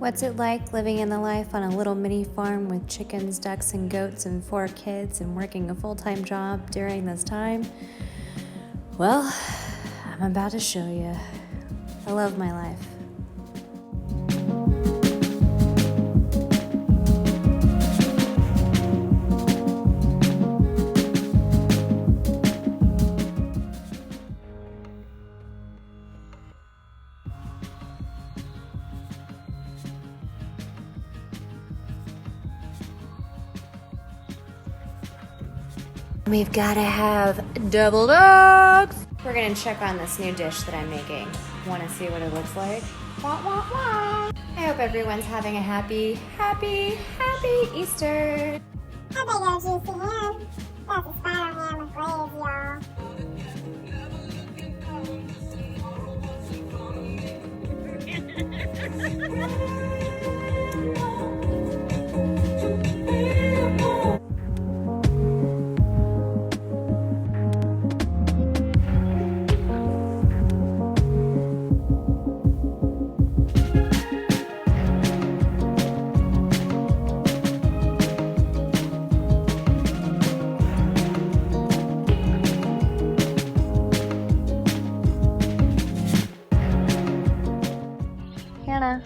What's it like living in the life on a little mini farm with chickens, ducks, and goats and 4 kids and working a full-time job during this time? Well, I'm about to show you. I love my life. We've got to have double dogs. We're gonna check on this new dish that I'm making. Want to see what it looks like? Wah, wah, wah. I hope everyone's having a happy Easter. How big are juicy ham? That's a spider ham with glaze, y'all. Hannah.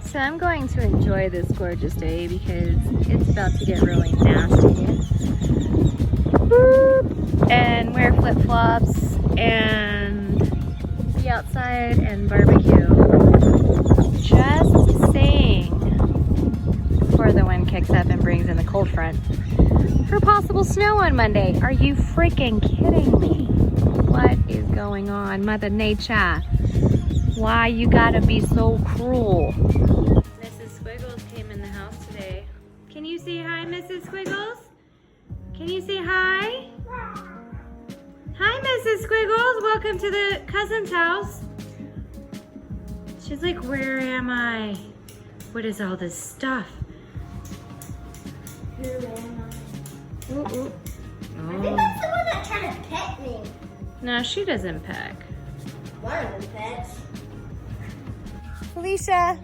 So I'm going to enjoy this gorgeous day because it's about to get really nasty. Boop. And wear flip-flops and be outside and barbecue. Just saying. Before the wind kicks up and brings in the cold front for possible snow on Monday. Are you freaking kidding me? What is going on, Mother Nature? Why you gotta be so cruel? Mrs. Squiggles came in the house today. Can you say hi, Mrs. Squiggles? Can you say hi? Hi, Mrs. Squiggles. Welcome to the cousin's house. She's like, where am I? What is all this stuff? Who am I? Ooh, ooh. I think that's the one that tried to pet me. No, she doesn't peck. One of them pets. Felicia.